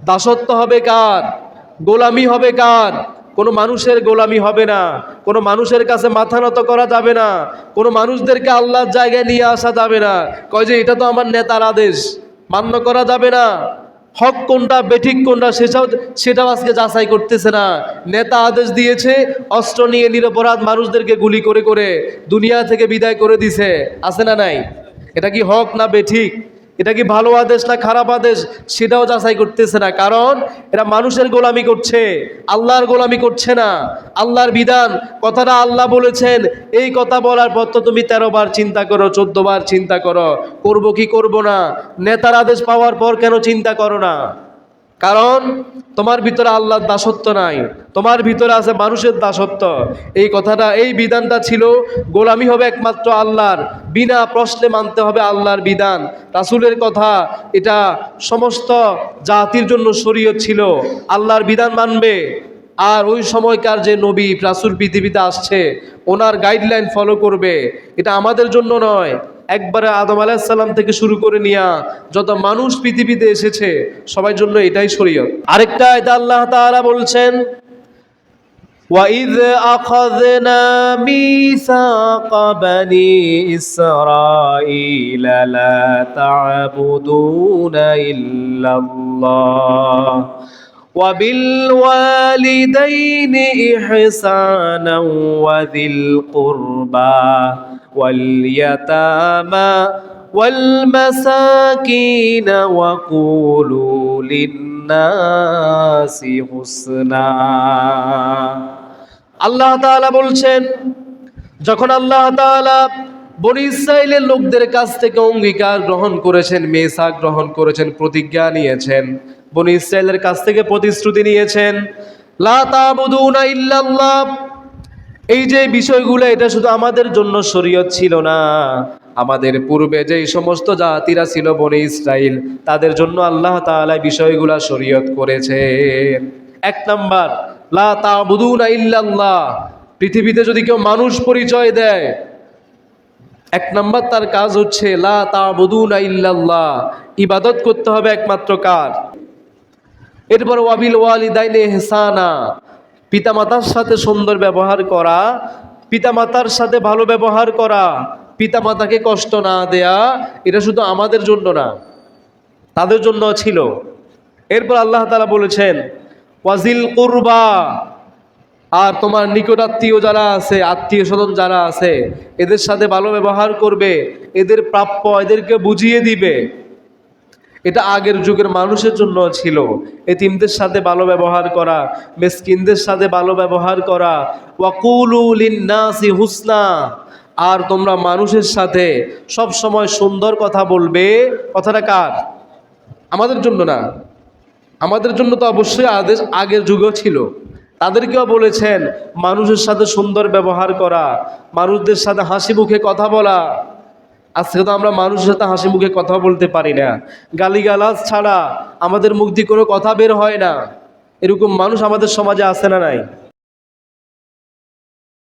দাসত্ব হবে কার? গোলামি হবে কার? কোনো মানুষের গোলামি হবে না, কোনো মানুষের কাছে মাথা নত করা যাবে না, কোনো মানুষদেরকে আল্লাহর জায়গায় নিয়ে আসা যাবে না। কয় যে এটা তো আমার নেতার আদেশ, মান্য করা যাবে না। হক কোনটা বেঠিক কোনটা সেটাও আজকে যাচাই করতেছে না। নেতা আদেশ দিয়েছে, অস্ত্র নিয়ে নিরপরাধ মানুষদেরকে গুলি করে করে দুনিয়া থেকে বিদায় করে দিছে, আছে না নাই? এটা কি হক না বেঠিক? এটা কি ভালো আদেশ না খারাপ আদেশ? সেটাও যাচাই করতেছে না, কারণ এরা মানুষের গোলামি করছে, আল্লাহর গোলামি করছে না। আল্লাহর বিধান, কথাটা আল্লাহ বলেছেন, এই কথা বলার পর তো তুমি 13 বার চিন্তা করো, 14 বার চিন্তা করো, করব কি করব না। নেতার আদেশ পাওয়ার পর কেন চিন্তা করো না? কারণ তোমার ভিতরে আল্লাহর দাসত্ব নাই, তোমার ভিতরে আছে মানুষের দাসত্ব। এই কথাটা, এই বিধানটা ছিল গোলামি হবে একমাত্র আল্লাহর, বিনা প্রশ্নে মানতে হবে আল্লাহর বিধান, রাসূলের কথা। এটা সমস্ত জাতির জন্য শরীয়ত ছিল, আল্লাহর বিধান মানবে। আর ওই সময়কার যে নবী রাসূল পৃথিবীতে আসছে, ওনার গাইডলাইন ফলো করবে। এটা আমাদের জন্য নয়, একবারে আদম আলাইহিস সালাম থেকে শুরু করে নিয়া যত মানুষ পৃথিবীতে এসেছে সবার জন্য এটাই শরীয়ত। আরেকটা আয়াতে আল্লাহ তাআলা বলছেন, وَإِذْ أَخَذْنَا مِيثَاقَ بَنِي إِسْرَائِيلَ لَا تَعْبُدُونَ إِلَّا اللَّهَ وَبِالْوَالِدَيْنِ إِحْسَانًا وَذِي الْقُرْبَى وَالْيَتَامَى وَالْمَسَاكِينَ وَقُولُوا لِلنَّاسِ حُسْنًا। আল্লাহ তাআলা বলছেন, যখন আল্লাহ তাআলা বনী ইসরাইলের লোকদের কাছ থেকে অঙ্গীকার গ্রহণ করেছেন, মিসাক গ্রহণ করেছেন, প্রতিজ্ঞা নিয়েছেন, বনী ইসরাইলের কাছ থেকে প্রতিশ্রুতি নিয়েছেন, লা তা'বুদুনা ইল্লাল্লাহ, এই যে বিষয়গুলো, এটা শুধু আমাদের জন্য শরীয়ত ছিল না, আমাদের পূর্বে যেই সমস্ত জাতিরা ছিল বনী ইসরাইল, তাদের জন্য আল্লাহ তাআলা বিষয়গুলো শরীয়ত করেছেন। এক নাম্বার, লা তা'বুদুনা ইল্লাল্লাহ। পৃথিবীতে যদি কেউ মানুষ পরিচয় দেয়, এক নাম্বার তার কাজ হচ্ছে লা তা'বুদুনা ইল্লাল্লাহ, ইবাদত করতে হবে একমাত্র কার? এরপর ওয়াবিল ওয়ালিদাইনি ইহসানা, পিতামাতার সাথে সুন্দর ব্যবহার করা, পিতামাতার সাথে ভালো ব্যবহার করা, পিতামাতাকে কষ্ট না দেয়া, এটা শুধু আমাদের জন্য না, তাদের জন্য ছিল। এরপর আল্লাহ তাআলা বলেছেন ওয়াজিল কুরবা, আর তোমার নিকটাত্মীয় যারা আছে, আত্মীয় স্বজন যারা আছে, এদের সাথে ভালো ব্যবহার করবে, এদের প্রাপ্য এদেরকে বুঝিয়ে দিবে। এটা আগের যুগের মানুষের জন্য ছিল, এতিমদের সাথে ভালো ব্যবহার করা, মিসকিনদের সাথে ভালো ব্যবহার করা। ওয়াকুলু লিন্নাসি হুসনা, আর তোমরা মানুষের সাথে সব সময় সুন্দর কথা বলবে। কথাটা কার? আমাদের জন্য না, আমাদের জন্য তো অবশ্যই আদেশ আগের যুগেও ছিল, তাদেরকেও বলেছেন মানুষের সাথে সুন্দর ব্যবহার করা, মানুষদের সাথে হাসি মুখে কথা বলা। আজকে তো আমরা মানুষের সাথে হাসি মুখে কথা বলতে পারি না, গালিগালাজ ছাড়া আমাদের মুখ দিয়ে কোনো কথা বের হয় না। এরকম মানুষ আমাদের সমাজে আছে না নাই?